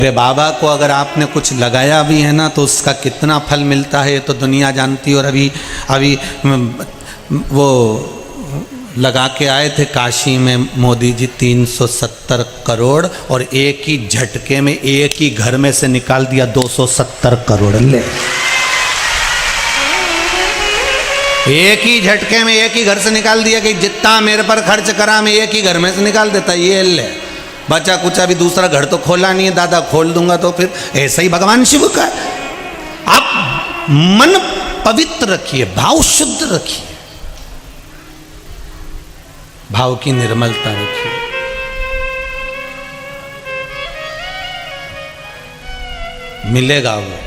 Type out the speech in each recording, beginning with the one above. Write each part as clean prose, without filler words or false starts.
मेरे बाबा को अगर आपने कुछ लगाया भी है ना तो उसका कितना फल मिलता है तो दुनिया जानती। और अभी वो लगा के आए थे काशी में मोदी जी 370 करोड़, और एक ही झटके में एक ही घर में से निकाल दिया 270 करोड़। ले, एक ही झटके में एक ही घर से निकाल दिया कि जितना मेरे पर खर्च करा मैं एक ही घर में से निकाल देता। ये ले, बचा कुछ अभी दूसरा घर तो खोला नहीं है, दादा खोल दूंगा। तो फिर ऐसा ही भगवान शिव का है। आप मन पवित्र रखिए, भाव शुद्ध रखिए, भाव की निर्मलता रखिए। मिलेगा वो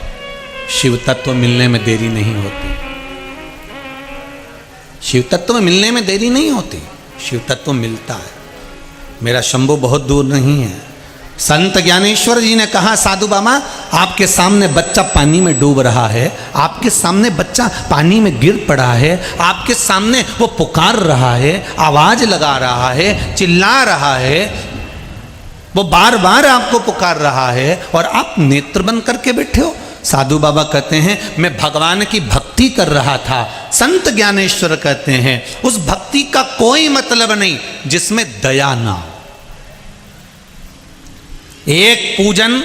शिव तत्व, मिलने में देरी नहीं होती। शिव तत्व मिलने में देरी नहीं होती, शिव तत्व मिलता है। मेरा शंभू बहुत दूर नहीं है। संत ज्ञानेश्वर जी ने कहा, साधु बाबा आपके सामने बच्चा पानी में डूब रहा है, आपके सामने बच्चा पानी में गिर पड़ा है, आपके सामने वो पुकार रहा है, आवाज लगा रहा है, चिल्ला रहा है, वो बार बार आपको पुकार रहा है और आप नेत्र बंद करके बैठे हो। साधु बाबा कहते हैं मैं भगवान की भक्ति कर रहा था। संत ज्ञानेश्वर कहते हैं उस भक्ति का कोई मतलब नहीं जिसमें दया ना हो। एक पूजन,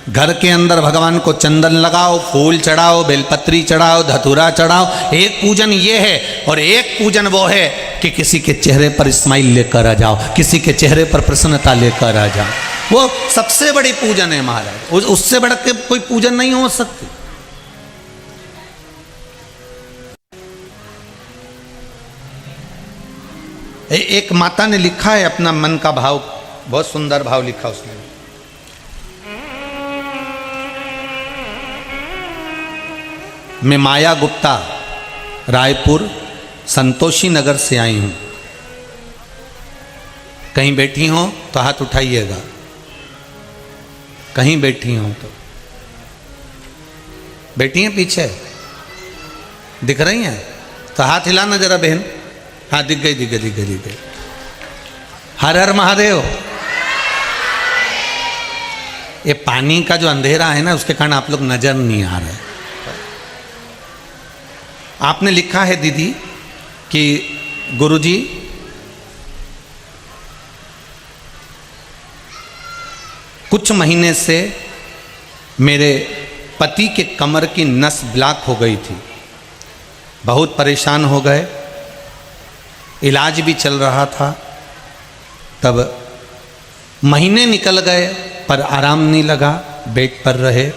घर के अंदर भगवान को चंदन लगाओ, फूल चढ़ाओ, बेलपत्री चढ़ाओ, धतूरा चढ़ाओ, एक पूजन ये है। और एक पूजन वो है कि किसी के चेहरे पर स्माइल लेकर आ जाओ, किसी के चेहरे पर प्रसन्नता लेकर आ जाओ। वो सबसे बड़ी पूजन है महाराज, उससे बढ़ के कोई पूजन नहीं हो सकती। एक माता ने लिखा है अपना मन का भाव, बहुत सुंदर भाव लिखा उसने। मैं माया गुप्ता, रायपुर संतोषी नगर से आई हूं। कहीं बैठी हो तो हाथ उठाइएगा, कहीं बैठी हो तो। बैठी हैं पीछे, दिख रही हैं तो हाथ हिलाना जरा बहन। हाँ दिख गई, दिख गई, दिख गई, दिख गई। हर हर महादेव। ये पानी का जो अंधेरा है ना उसके कारण आप लोग नजर नहीं आ रहे। आपने लिखा है दीदी कि गुरुजी कुछ महीने से मेरे पति के कमर की नस ब्लॉक हो गई थी, बहुत परेशान हो गए, इलाज भी चल रहा था। तब महीने निकल गए पर आराम नहीं लगा, बेड पर रहे।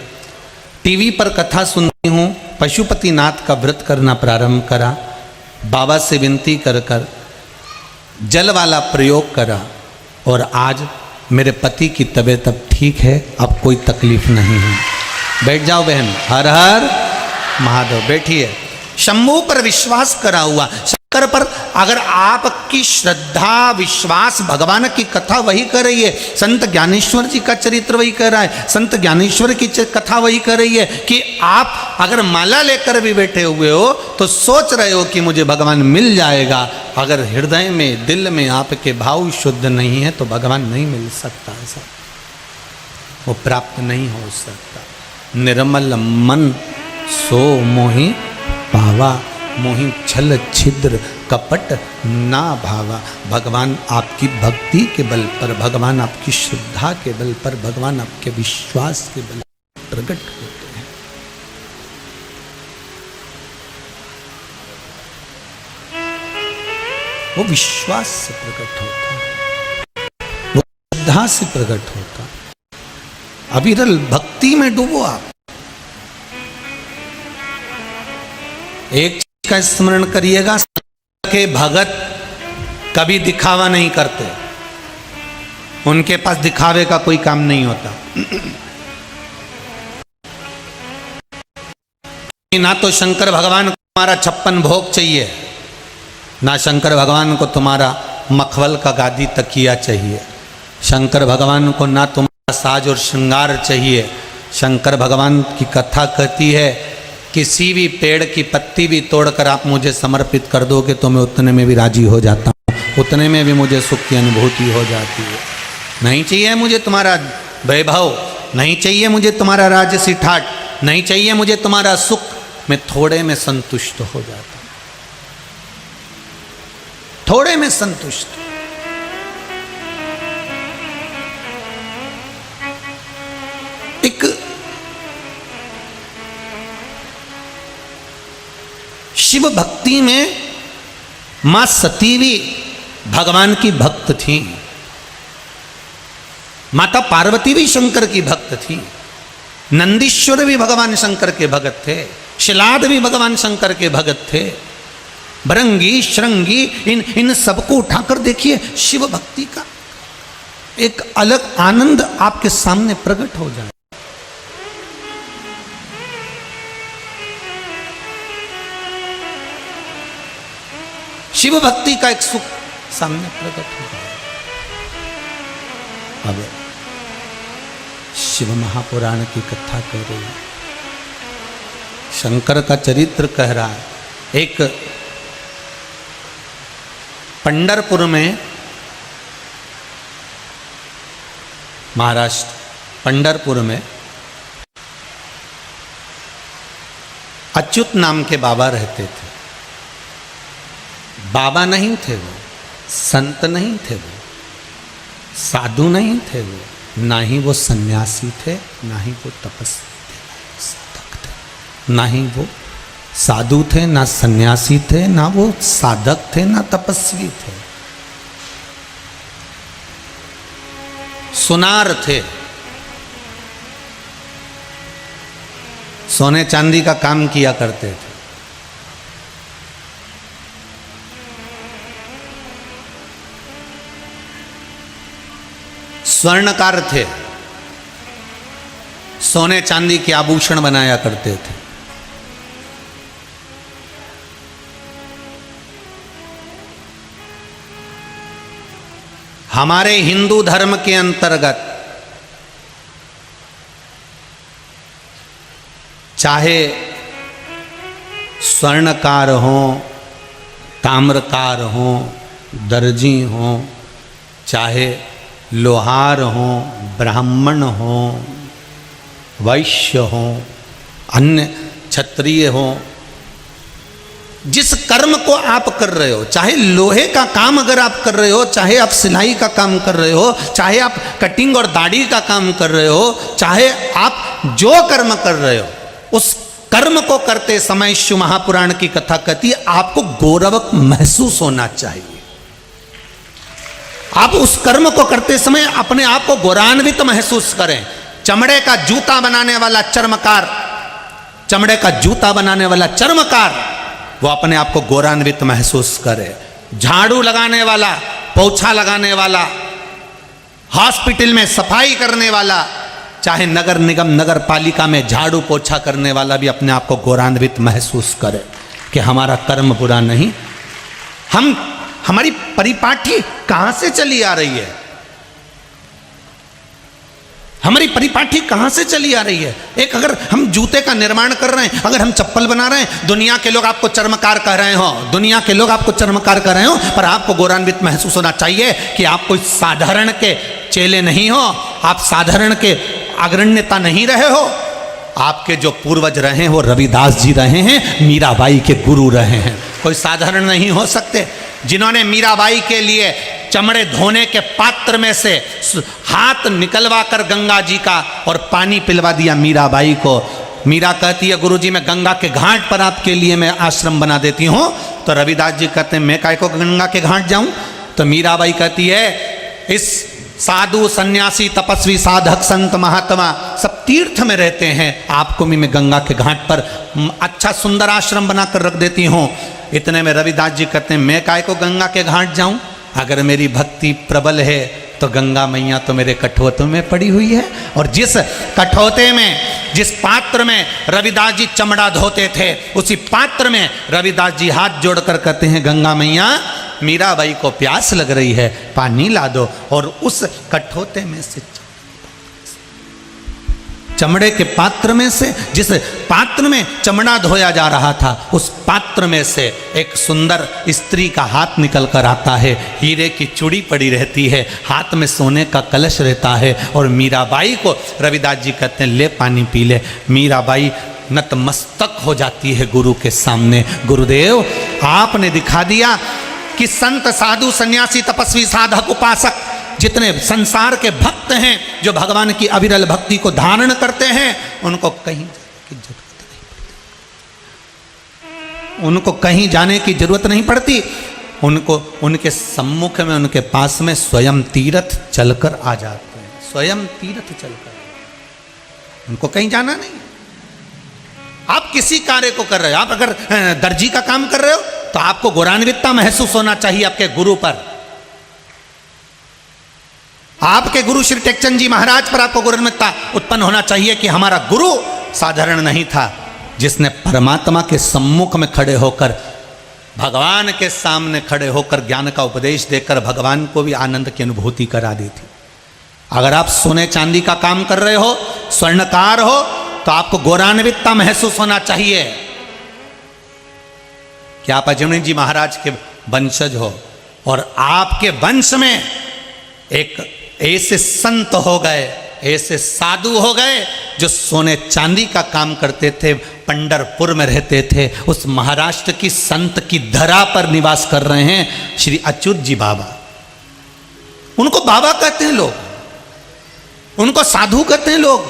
टीवी पर कथा सुनती हूँ, पशुपतिनाथ का व्रत करना प्रारंभ करा, बाबा से विनती कर कर जल वाला प्रयोग करा और आज मेरे पति की तबीयत अब ठीक है, अब कोई तकलीफ नहीं है। बैठ जाओ बहन। हर हर महादेव। बैठिए। शंभू पर विश्वास करा हुआ, शंकर पर अगर आपकी श्रद्धा विश्वास, भगवान की कथा वही कर रही है। संत ज्ञानेश्वर जी का चरित्र वही कर रहा है, संत ज्ञानेश्वर की कथा वही कर रही है कि आप अगर माला लेकर भी बैठे हुए हो तो सोच रहे हो कि मुझे भगवान मिल जाएगा। अगर हृदय में, दिल में आपके भाव शुद्ध नहीं है तो भगवान नहीं मिल सकता, ऐसा वो प्राप्त नहीं हो सकता। निर्मल मन सो मोहि पावा, मोहि छल छिद्र कपट ना भावा। भगवान आपकी भक्ति के बल पर, भगवान आपकी श्रद्धा के बल पर, भगवान आपके विश्वास के बल पर प्रकट होते हैं। वो विश्वास से प्रकट होता है, वो श्रद्धा से प्रकट होता है। अविरल भक्ति में डूबो आप। एक चीज का स्मरण करिएगा के भगत कभी दिखावा नहीं करते, उनके पास दिखावे का कोई काम नहीं होता। ना तो शंकर भगवान को तुम्हारा 56 भोग चाहिए, ना शंकर भगवान को तुम्हारा मखवल का गादी तकिया चाहिए, शंकर भगवान को ना तुम्हारा साज और श्रृंगार चाहिए। शंकर भगवान की कथा कहती है किसी भी पेड़ की पत्ती भी तोड़कर आप मुझे समर्पित कर दोगे तो मैं उतने में भी राजी हो जाता हूँ, उतने में भी मुझे सुख की अनुभूति हो जाती है। नहीं चाहिए मुझे तुम्हारा वैभव, नहीं चाहिए मुझे तुम्हारा राजसी ठाट, नहीं चाहिए मुझे तुम्हारा सुख, मैं थोड़े में संतुष्ट हो जाता हूं, थोड़े में संतुष्ट। एक शिव भक्ति में मां सती भी भगवान की भक्त थी, माता पार्वती भी शंकर की भक्त थी, नंदीश्वर भी भगवान शंकर के भगत थे, शिलाद भी भगवान शंकर के भगत थे, भृंगी श्रृंगी इन सबको उठाकर देखिए, शिव भक्ति का एक अलग आनंद आपके सामने प्रकट हो जाए। शिव भक्ति का एक सुख सामने प्रकट हो जाए। अब शिव महापुराण की कथा कह रही है, शंकर का चरित्र कह रहा है। एक पंढरपुर में, महाराष्ट्र पंढरपुर में अच्युत नाम के बाबा रहते थे। बाबा नहीं थे वो, संत नहीं थे वो, साधु नहीं थे वो, ना ही वो सन्यासी थे, ना ही वो तपस्वी थे, साधक थे। ना ही वो साधु थे, ना सन्यासी थे, ना वो साधक थे, ना तपस्वी थे। सुनार थे, सोने चांदी का काम किया करते थे। स्वर्णकार थे, सोने चांदी के आभूषण बनाया करते थे। हमारे हिंदू धर्म के अंतर्गत चाहे स्वर्णकार हो, ताम्रकार हो, दर्जी हो, चाहे लोहार हो, ब्राह्मण हो, वैश्य हो, अन्य क्षत्रिय हो, जिस कर्म को आप कर रहे हो, चाहे लोहे का काम अगर आप कर रहे हो, चाहे आप सिलाई का काम कर रहे हो, चाहे आप कटिंग और दाढ़ी का काम कर रहे हो, चाहे आप जो कर्म कर रहे हो, उस कर्म को करते समय शिव महापुराण की कथा कहती है आपको गौरव महसूस होना चाहिए। आप उस कर्म को करते समय अपने आप को गौरवान्वित महसूस करें। चमड़े का जूता बनाने वाला चर्मकार, चमड़े का जूता बनाने वाला चर्मकार, वो अपने आप को गौरवान्वित महसूस करे। झाड़ू लगाने वाला, पोछा लगाने वाला, हॉस्पिटल में सफाई करने वाला, चाहे नगर निगम नगर पालिका में झाड़ू पोछा करने वाला भी अपने आप को गौरवान्वित महसूस करे कि हमारा कर्म बुरा नहीं। हमारी परिपाठी कहां से चली आ रही है? हमारी परिपाठी कहां से चली आ रही है? एक अगर हम जूते का निर्माण कर रहे हैं, अगर हम चप्पल बना रहे हैं, दुनिया के लोग आपको चर्मकार कह रहे हो, दुनिया के लोग आपको चर्मकार कह रहे हो, पर आपको गौरवान्वित महसूस होना चाहिए कि आप कोई साधारण के चेले नहीं हो, आप साधारण के अग्रण्यता नहीं रहे हो। आपके जो पूर्वज रहे हैं वो रविदास जी रहे हैं, मीराबाई के गुरु रहे हैं, कोई साधारण नहीं हो सकते। जिन्होंने मीराबाई के लिए चमड़े धोने के पात्र में से हाथ निकलवा कर गंगा जी का और पानी पिलवा दिया मीराबाई को। मीरा कहती है गुरुजी मैं गंगा के घाट पर आपके लिए मैं आश्रम बना देती हूँ, तो रविदास जी कहते हैं मैं काय को गंगा के घाट जाऊं? तो मीराबाई कहती है इस साधु सन्यासी तपस्वी साधक संत महात्मा सब तीर्थ में रहते हैं, आपको भी मैं गंगा के घाट पर अच्छा सुंदर आश्रम बनाकर रख देती हूँ। इतने में रविदास जी कहते हैं मैं काय को गंगा के घाट जाऊं? अगर मेरी भक्ति प्रबल है तो गंगा मैया तो मेरे कठौते में पड़ी हुई है, और जिस कठौते में, जिस पात्र में रविदास जी चमड़ा धोते थे, उसी पात्र में रविदास जी हाथ जोड़कर कहते हैं गंगा मैया मीराबाई को प्यास लग रही है, पानी ला दो, और उस कठौते में से चमड़े के पात्र में से, जिस पात्र में चमड़ा धोया जा रहा था, उस पात्र में से एक सुंदर स्त्री का हाथ निकल कर आता है। हीरे की चूड़ी पड़ी रहती है, हाथ में सोने का कलश रहता है। और मीराबाई को रविदास जी कहते हैं ले पानी पी ले। मीराबाई नतमस्तक हो जाती है गुरु के सामने। गुरुदेव आपने दिखा दिया कि संत साधु सन्यासी तपस्वी साधक उपासक जितने संसार के भक्त हैं, जो भगवान की अविरल भक्ति को धारण करते हैं, उनको कहीं की जरूरत नहीं पड़ती। उनको कहीं जाने की जरूरत नहीं पड़ती। उनको उनके सम्मुख में, उनके पास में स्वयं तीर्थ चलकर आ जाते हैं। स्वयं तीर्थ चलकर, उनको कहीं जाना नहीं। आप किसी कार्य को कर रहे हो, आप अगर दर्जी का काम कर रहे हो तो आपको गौरवान्वितता महसूस होना चाहिए आपके गुरु पर। आपके गुरु श्री टेकचंद जी महाराज पर आपको गौरवान्वितता उत्पन्न होना चाहिए कि हमारा गुरु साधारण नहीं था, जिसने परमात्मा के सम्मुख में खड़े होकर, भगवान के सामने खड़े होकर ज्ञान का उपदेश देकर भगवान को भी आनंद की अनुभूति करा दी थी। अगर आप सोने चांदी का काम कर रहे हो, स्वर्णकार हो, तो आपको गौरवान्वितता महसूस होना चाहिए कि आप अजमनी जी महाराज के वंशज हो और आपके वंश में एक ऐसे संत हो गए, ऐसे साधु हो गए जो सोने चांदी का काम करते थे, पंढरपुर में रहते थे, उस महाराष्ट्र की संत की धरा पर निवास कर रहे हैं श्री अच्युत जी बाबा। उनको बाबा कहते हैं लोग, उनको साधु कहते हैं लोग,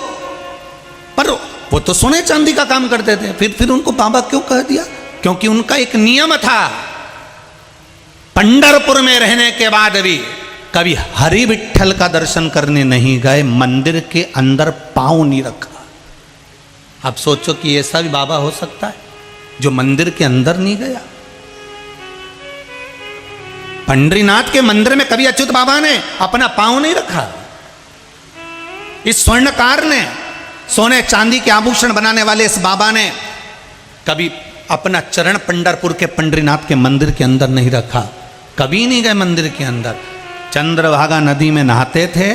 पर वो तो सोने चांदी का काम करते थे। फिर उनको बाबा क्यों कह दिया? क्योंकि उनका एक नियम था, पंढरपुर में रहने के बाद भी कभी हरि विठ्ठल का दर्शन करने नहीं गए, मंदिर के अंदर पांव नहीं रखा। आप सोचो कि ऐसा भी बाबा हो सकता है जो मंदिर के अंदर नहीं गया। पंढरीनाथ के मंदिर में कभी अच्युत बाबा ने अपना पांव नहीं रखा। इस स्वर्णकार ने, सोने चांदी के आभूषण बनाने वाले इस बाबा ने कभी अपना चरण पंढरपुर के पंढरीनाथ के मंदिर के अंदर नहीं रखा। कभी नहीं गए मंदिर के अंदर। चंद्रभागा नदी में नहाते थे,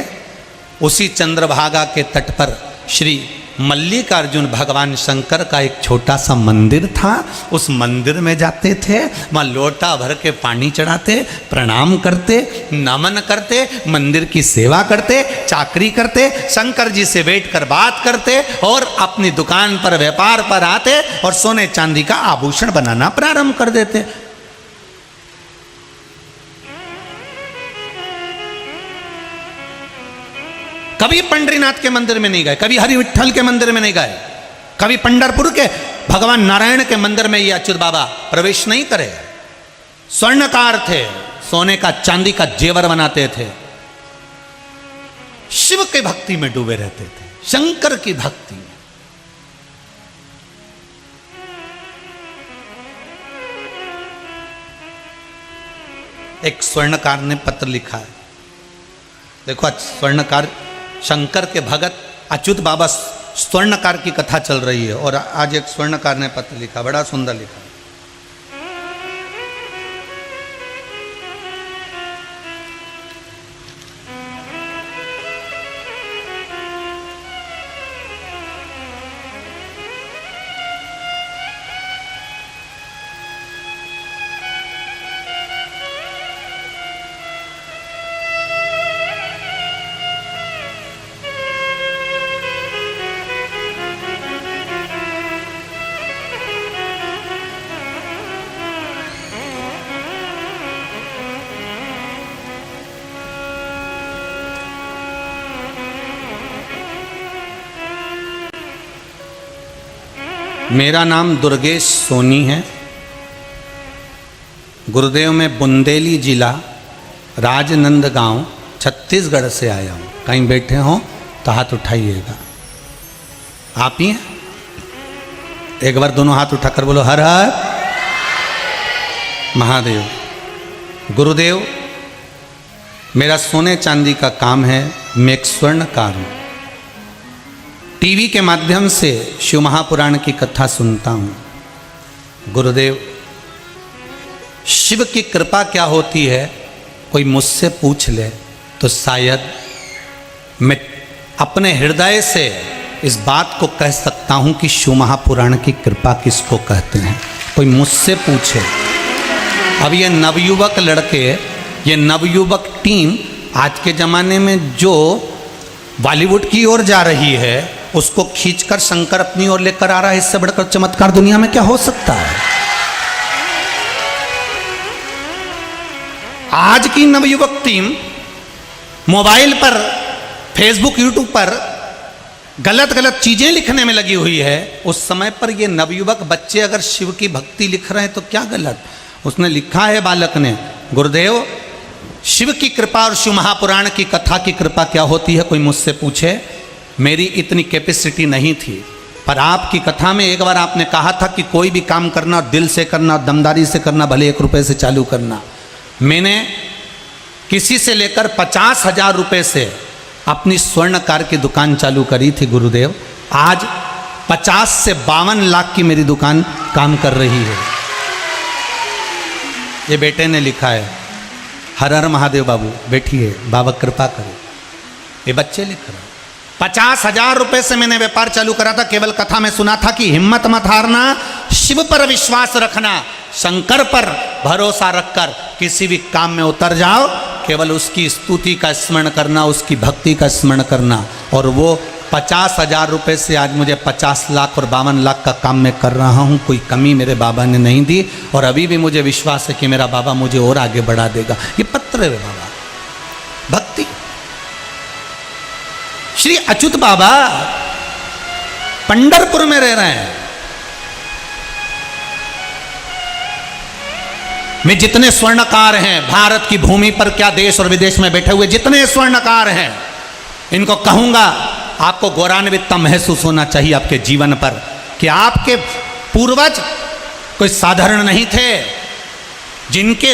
उसी चंद्रभागा के तट पर श्री मल्लिकार्जुन भगवान शंकर का एक छोटा सा मंदिर था। उस मंदिर में जाते थे, वहाँ लोटा भर के पानी चढ़ाते, प्रणाम करते, नमन करते, मंदिर की सेवा करते, चाकरी करते, शंकर जी से बैठकर बात करते और अपनी दुकान पर व्यापार पर आते और सोने चांदी का आभूषण बनाना प्रारंभ कर देते। कभी पंढरीनाथ के मंदिर में नहीं गए, कभी हरि विठ्ठल के मंदिर में नहीं गए, कभी पंढरपुर के भगवान नारायण के मंदिर में ये अच्युत बाबा प्रवेश नहीं करे। स्वर्णकार थे, सोने का चांदी का जेवर बनाते थे, शिव की भक्ति में डूबे रहते थे, शंकर की भक्ति में। एक स्वर्णकार ने पत्र लिखा है, देखो स्वर्णकार शंकर के भगत अच्युत बाबा स्वर्णकार की कथा चल रही है और आज एक स्वर्णकार ने पत्र लिखा, बड़ा सुंदर लिखा। मेरा नाम दुर्गेश सोनी है। गुरुदेव में बुंदेली जिला राजनंदगांव छत्तीसगढ़ से आया हूँ। कहीं बैठे हों तो हाथ उठाइएगा। आप ही हैं? एक बार दोनों हाथ उठाकर बोलो हर हर महादेव। गुरुदेव, मेरा सोने चांदी का काम है, मैं एक स्वर्णकार हूँ। टीवी के माध्यम से शिव महापुराण की कथा सुनता हूँ। गुरुदेव, शिव की कृपा क्या होती है कोई मुझसे पूछ ले तो शायद मैं अपने हृदय से इस बात को कह सकता हूं कि शिव महापुराण की कृपा किसको कहते हैं। कोई मुझसे पूछे, अब ये नवयुवक लड़के, ये नवयुवक टीम आज के ज़माने में जो बॉलीवुड की ओर जा रही है उसको खींचकर शंकर अपनी ओर लेकर आ रहा है। इससे बढ़कर चमत्कार दुनिया में क्या हो सकता है। आज की नवयुवक टीम मोबाइल पर, फेसबुक, यूट्यूब पर गलत गलत चीजें लिखने में लगी हुई है। उस समय पर ये नवयुवक बच्चे अगर शिव की भक्ति लिख रहे हैं तो क्या गलत। उसने लिखा है बालक ने, गुरुदेव शिव की कृपा और शिव महापुराण की कथा की कृपा क्या होती है। कोई मुझसे पूछे, मेरी इतनी कैपेसिटी नहीं थी, पर आपकी कथा में एक बार आपने कहा था कि कोई भी काम करना दिल से करना, दमदारी से करना, भले 1 रुपये से चालू करना। मैंने किसी से लेकर 50,000 रुपये से अपनी स्वर्णकार की दुकान चालू करी थी गुरुदेव। आज 50 से 52 लाख की मेरी दुकान काम कर रही है। ये बेटे ने लिखा है। हर हर महादेव बाबू, बैठिए, बाबा कृपा करो। ये बच्चे लिख रहे हैं। 50,000 रुपये से मैंने व्यापार चालू करा था। केवल कथा में सुना था कि हिम्मत मत हारना, शिव पर विश्वास रखना, शंकर पर भरोसा रखकर किसी भी काम में उतर जाओ। केवल उसकी स्तुति का स्मरण करना, उसकी भक्ति का स्मरण करना। और वो 50,000 रुपये से आज मुझे 50 लाख और 52 लाख का काम मैं कर रहा हूँ। कोई कमी मेरे बाबा ने नहीं दी और अभी भी मुझे विश्वास है कि मेरा बाबा मुझे और आगे बढ़ा देगा। ये पत्र है बाबा, भक्ति। श्री अच्युत बाबा पंढरपुर में रह रहे हैं। में जितने स्वर्णकार हैं भारत की भूमि पर, क्या देश और विदेश में बैठे हुए जितने स्वर्णकार हैं, इनको कहूंगा आपको गौरवान्वित महसूस होना चाहिए आपके जीवन पर कि आपके पूर्वज कोई साधारण नहीं थे। जिनके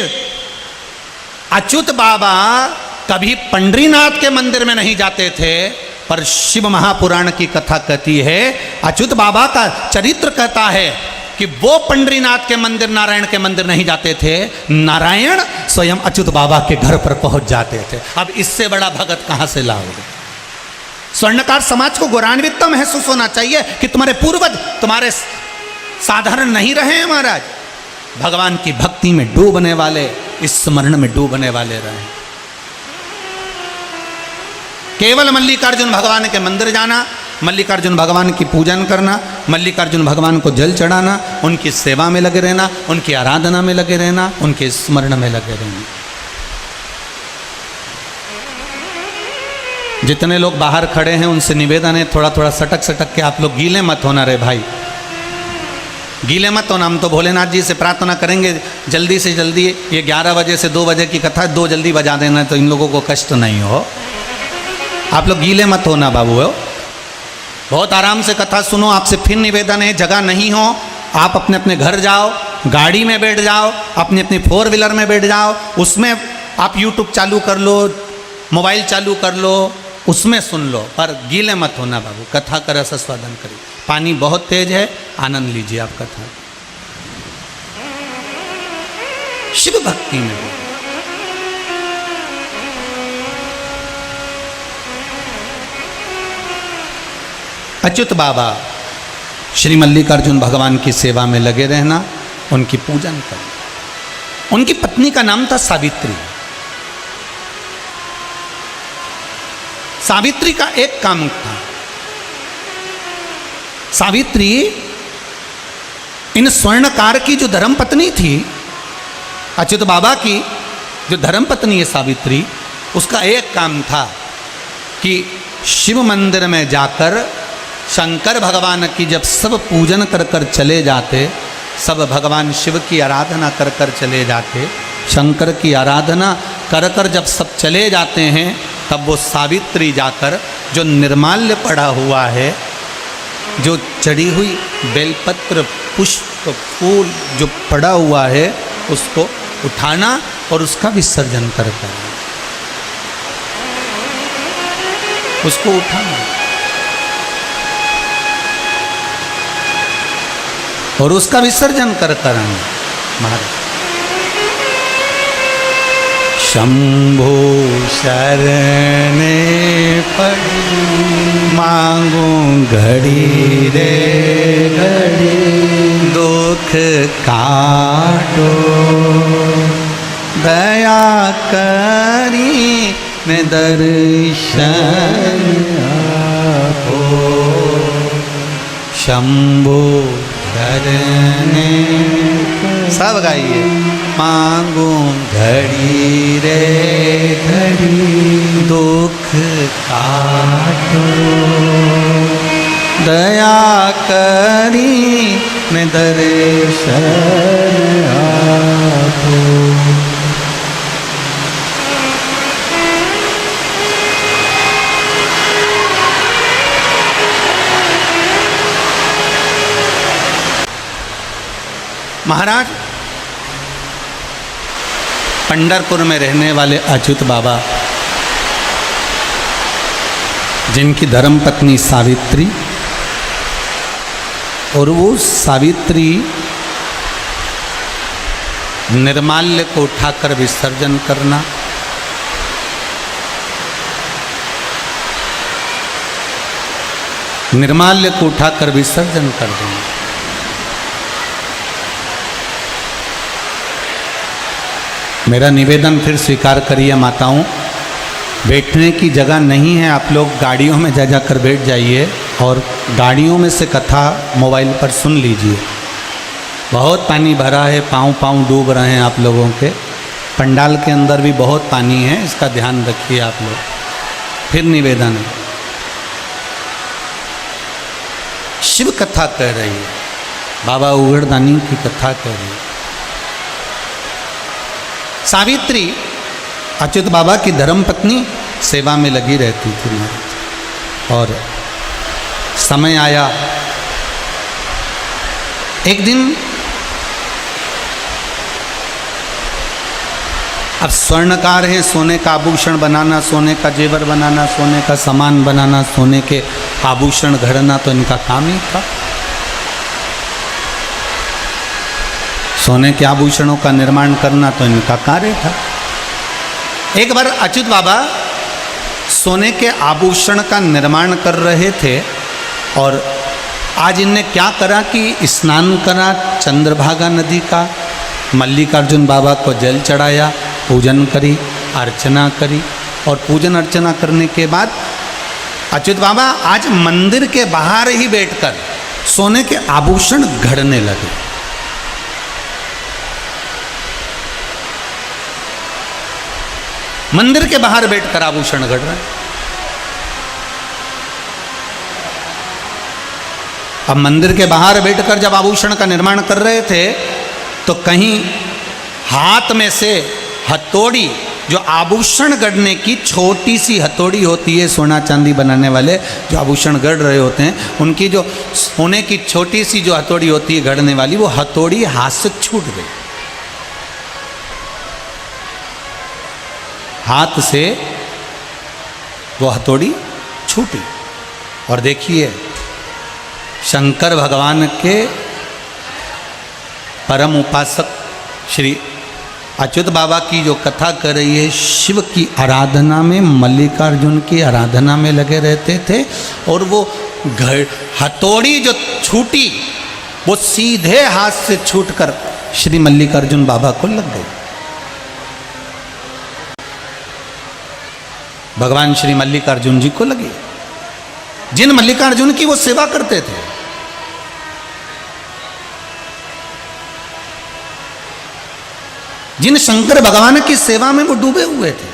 अच्युत बाबा कभी पंडरीनाथ के मंदिर में नहीं जाते थे, पर शिव महापुराण की कथा कहती है, अच्युत बाबा का चरित्र कहता है कि वो पंडरीनाथ के मंदिर, नारायण के मंदिर नहीं जाते थे, नारायण स्वयं अच्युत बाबा के घर पर पहुंच जाते थे। अब इससे बड़ा भगत कहां से लाओगे। स्वर्णकार समाज को गौरवान्वित महसूस होना चाहिए कि तुम्हारे पूर्वज तुम्हारे साधारण नहीं रहे हैं महाराज। भगवान की भक्ति में डूबने वाले, इस स्मरण में डूबने वाले रहे। केवल मल्लिकार्जुन भगवान के मंदिर जाना, मल्लिकार्जुन भगवान की पूजन करना, मल्लिकार्जुन भगवान को जल चढ़ाना, उनकी सेवा में लगे रहना, उनकी आराधना में लगे रहना, उनके स्मरण में लगे रहना। जितने लोग बाहर खड़े हैं उनसे निवेदन है, थोड़ा थोड़ा सटक सटक के आप लोग गीले मत होना रे भाई, गीले मत होना। हम तो भोलेनाथ जी से प्रार्थना करेंगे जल्दी से जल्दी, ये 11 बजे से 2 बजे की कथा, 2 जल्दी बजा देना तो इन लोगों को कष्ट नहीं हो। आप लोग गीले मत होना बाबू, हो बहुत आराम से कथा सुनो। आपसे फिर निवेदन है, जगह नहीं हो आप अपने अपने घर जाओ, गाड़ी में बैठ जाओ, अपनी अपनी 4 व्हीलर में बैठ जाओ, उसमें आप यूट्यूब चालू कर लो, मोबाइल चालू कर लो, उसमें सुन लो, पर गीले मत होना बाबू। कथा का रस आस्वादन करिए। पानी बहुत तेज है, आनंद लीजिए आप कथा। शिव भक्ति में अच्युत बाबा श्री मल्लिकार्जुन भगवान की सेवा में लगे रहना, उनकी पूजन करना। उनकी पत्नी का नाम था सावित्री। सावित्री का एक काम था, सावित्री इन स्वर्णकार की जो धर्मपत्नी थी, अच्युत बाबा की जो धर्मपत्नी है सावित्री, उसका एक काम था कि शिव मंदिर में जाकर शंकर भगवान की जब सब पूजन कर कर चले जाते, सब भगवान शिव की आराधना कर कर चले जाते, शंकर की आराधना कर कर जब सब चले जाते हैं, तब वो सावित्री जाकर जो निर्माल्य पड़ा हुआ है, जो चढ़ी हुई बेलपत्र, पुष्प, फूल जो पड़ा हुआ है, उसको उठाना और उसका विसर्जन करता है। उसको उठाना और उसका विसर्जन कर कर महाराज शंभो शरणे पड़ी मांगू घड़ी रे घड़ी दुख काटो दया करी मैं दर्शन आपो शंभो शरणे सब गाइए मांगू घड़ी रे घड़ी दुख काटो दया करी मैं दर्शन आपो। महाराज पंढरपुर में रहने वाले अच्युत बाबा, जिनकी धर्मपत्नी सावित्री, और वो सावित्री निर्माल्य को उठाकर विसर्जन करना, निर्माल्य को उठाकर विसर्जन कर देना। मेरा निवेदन फिर स्वीकार करिए माताओं, बैठने की जगह नहीं है, आप लोग गाड़ियों में जा जाकर बैठ जाइए और गाड़ियों में से कथा मोबाइल पर सुन लीजिए। बहुत पानी भरा है, पाँव पाँव डूब रहे हैं आप लोगों के। पंडाल के अंदर भी बहुत पानी है, इसका ध्यान रखिए आप लोग। फिर निवेदन है, शिव कथा कह रही है, बाबा उघड़दानी की कथा कह रही है। सावित्री अच्युत बाबा की धर्मपत्नी सेवा में लगी रहती थी और समय आया, एक दिन अब स्वर्णकार हैं, सोने का आभूषण बनाना, सोने का जेवर बनाना, सोने का सामान बनाना, सोने के आभूषण घड़ना तो इनका काम ही था। सोने के आभूषणों का निर्माण करना तो इनका कार्य था। एक बार अच्युत बाबा सोने के आभूषण का निर्माण कर रहे थे और आज इनने क्या करा कि स्नान करा चंद्रभागा नदी का, मल्लिकार्जुन बाबा को जल चढ़ाया, पूजन करी, अर्चना करी और पूजन अर्चना करने के बाद अच्युत बाबा आज मंदिर के बाहर ही बैठकर सोने के आभूषण घड़ने लगे। मंदिर के बाहर बैठकर आभूषण घड़ रहे हैं। अब मंदिर के बाहर बैठकर जब आभूषण का निर्माण कर रहे थे तो कहीं हाथ में से हथौड़ी, जो आभूषण गढ़ने की छोटी सी हथौड़ी होती है, सोना चांदी बनाने वाले जो आभूषण गढ़ रहे होते हैं, उनकी जो सोने की छोटी सी जो हथौड़ी होती है गढ़ने वाली, वो हथौड़ी हाथ से छूट गई। हाथ से वो हथौड़ी छूटी और देखिए शंकर भगवान के परम उपासक श्री अच्युत बाबा की जो कथा कर रही है, शिव की आराधना में, मल्लिकार्जुन की आराधना में लगे रहते थे और वो हथौड़ी जो छूटी वो सीधे हाथ से छूटकर श्री मल्लिकार्जुन बाबा को लग गई। भगवान श्री मल्लिकार्जुन जी को लगी, जिन मल्लिकार्जुन की वो सेवा करते थे। जिन शंकर भगवान की सेवा में वो डूबे हुए थे,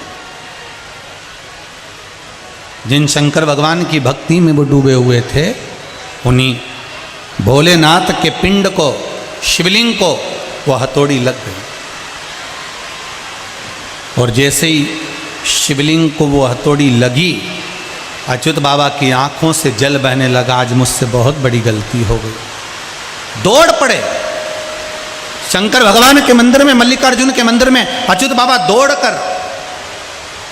जिन शंकर भगवान की भक्ति में वो डूबे हुए थे, उन्हीं भोलेनाथ के पिंड को, शिवलिंग को वो हथौड़ी लग गई और जैसे ही शिवलिंग को वो हथौड़ी लगी, अच्युत बाबा की आंखों से जल बहने लगा। आज मुझसे बहुत बड़ी गलती हो गई। दौड़ पड़े शंकर भगवान के मंदिर में, मल्लिकार्जुन के मंदिर में अच्युत बाबा दौड़कर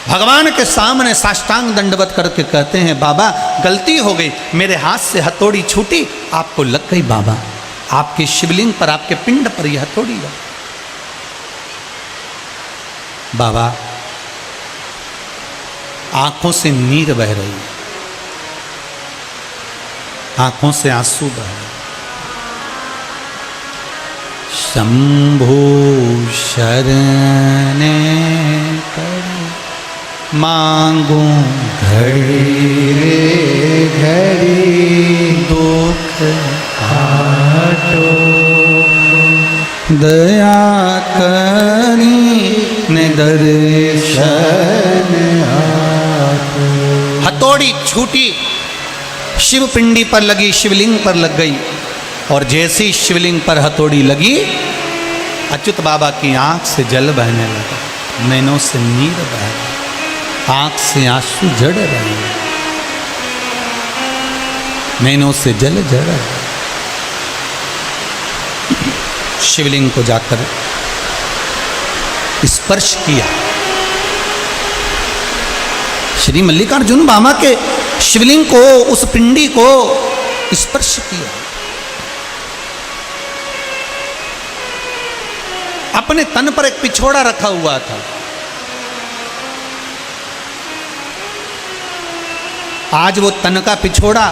भगवान के सामने साष्टांग दंडवत करके कहते हैं, बाबा गलती हो गई, मेरे हाथ से हथौड़ी छूटी, आपको लग गई बाबा, आपके शिवलिंग पर, आपके पिंड पर यह हथौड़ी लग। बाबा आंखों से नीर बह रही है, आंखों से आंसू बह रहे। शंभु शरण कर मांगू घड़ी घड़ी दुख काटो, दया करी ने दर्शन आपो। हथौड़ी छूटी, शिव पिंडी पर लगी, शिवलिंग पर लग गई, और जैसी शिवलिंग पर हथौड़ी लगी, अच्युत बाबा की आंख से जल बहने लगा, नैनों से नीर बह रही, आंख से आंसू झड़ रहे, नैनों से जल झड़ रहा। शिवलिंग को जाकर स्पर्श किया, श्री मल्लिकार्जुन बाबा के शिवलिंग को, उस पिंडी को स्पर्श किया। अपने तन पर एक पिछोड़ा रखा हुआ था, आज वो तन का पिछोड़ा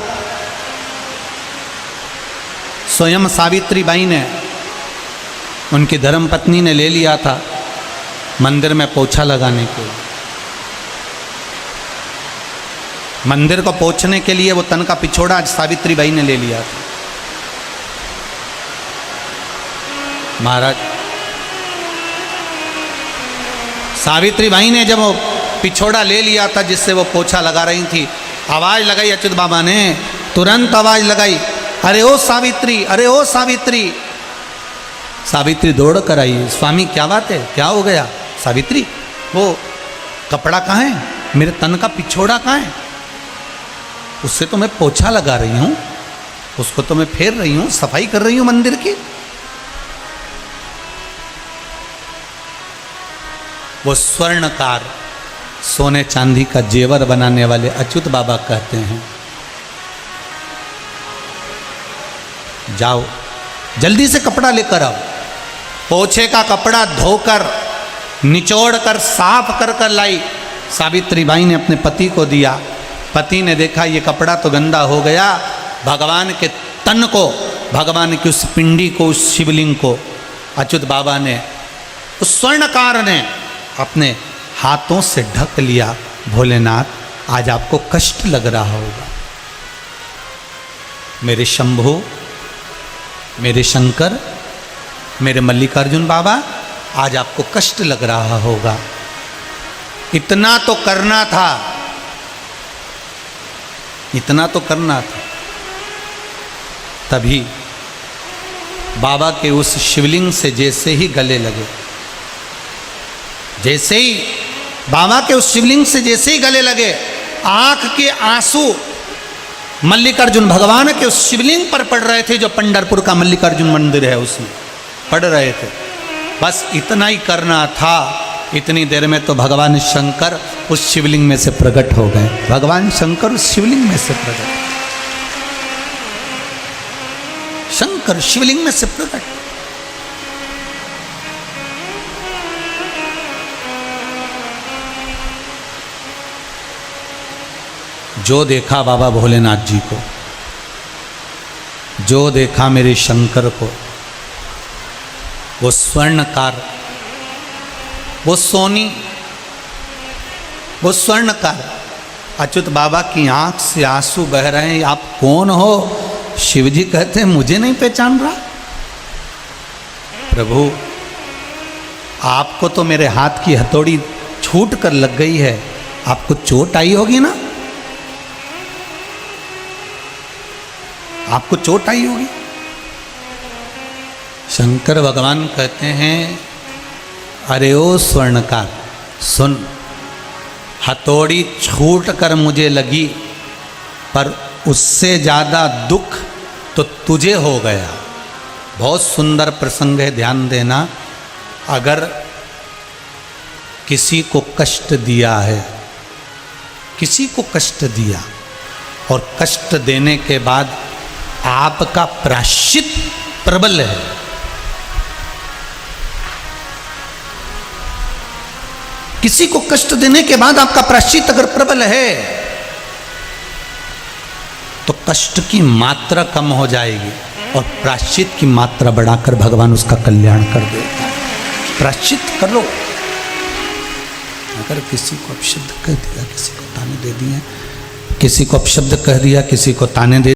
स्वयं सावित्री बाई ने, उनकी धर्मपत्नी ने ले लिया था मंदिर में पोछा लगाने के लिए। मंदिर को पोछने के लिए वो तन का पिछोड़ा आज सावित्री बाई ने ले लिया था। महाराज, सावित्री बाई ने जब वो पिछोड़ा ले लिया था जिससे वो पोछा लगा रही थी, आवाज लगाई अच्युत बाबा ने, तुरंत आवाज लगाई, अरे ओ सावित्री, अरे ओ सावित्री। सावित्री दौड़ कर आई, स्वामी क्या बात है, क्या हो गया? सावित्री, वो कपड़ा कहाँ है, मेरे तन का पिछोड़ा कहाँ है? उससे तो मैं पोछा लगा रही हूं, उसको तो मैं फेर रही हूं, सफाई कर रही हूं मंदिर की। वो स्वर्णकार, सोने चांदी का जेवर बनाने वाले अच्युत बाबा कहते हैं, जाओ जल्दी से कपड़ा लेकर आओ। पोछे का कपड़ा धोकर, निचोड़ कर, साफ कर कर लाई। सावित्री बाई ने अपने पति को दिया। पति ने देखा ये कपड़ा तो गंदा हो गया, भगवान के तन को, भगवान की उस पिंडी को, उस शिवलिंग को अच्युत बाबा ने, उस स्वर्णकार ने अपने हाथों से ढक लिया। भोलेनाथ, आज आपको कष्ट लग रहा होगा, मेरे शंभो, मेरे शंकर, मेरे मल्लिकार्जुन बाबा, आज आपको कष्ट लग रहा होगा। इतना तो करना था, इतना तो करना था। तभी बाबा के उस शिवलिंग से जैसे ही गले लगे, जैसे ही बाबा के उस शिवलिंग से जैसे ही गले लगे, आंख के आंसू मल्लिकार्जुन भगवान के उस शिवलिंग पर पड़ रहे थे, जो पंढरपुर का मल्लिकार्जुन मंदिर है उसमें पड़ रहे थे। बस इतना ही करना था। इतनी देर में तो भगवान शंकर उस शिवलिंग में से प्रकट हो गए। भगवान शंकर उस शिवलिंग में से प्रकट, शंकर शिवलिंग में से प्रकट। जो देखा बाबा भोलेनाथ जी को, जो देखा मेरे शंकर को, वो स्वर्णकार, वो सोनी, वो स्वर्णकार, अच्युत बाबा की आंख से आंसू बह रहे हैं। आप कौन हो? शिवजी कहते हैं, मुझे नहीं पहचान रहा? प्रभु, आपको तो मेरे हाथ की हथौड़ी छूट कर लग गई है, आपको चोट आई होगी ना, आपको चोट आई होगी। शंकर भगवान कहते हैं, अरे ओ स्वर्णकार, सुन, हथौड़ी छूट कर मुझे लगी, पर उससे ज़्यादा दुख तो तुझे हो गया। बहुत सुंदर प्रसंग है, ध्यान देना। अगर किसी को कष्ट दिया है, किसी को कष्ट दिया और कष्ट देने के बाद आपका प्रायश्चित प्रबल है, किसी को कष्ट देने के बाद आपका प्रायश्चित अगर प्रबल है तो कष्ट की मात्रा कम हो जाएगी और प्रायश्चित की मात्रा बढ़ाकर भगवान उसका कल्याण कर देगा। प्रायश्चित कर लो। अगर किसी को अपशब्द कह दिया, किसी को ताने दे दिए, किसी को अपशब्द कह दिया, किसी को ताने दे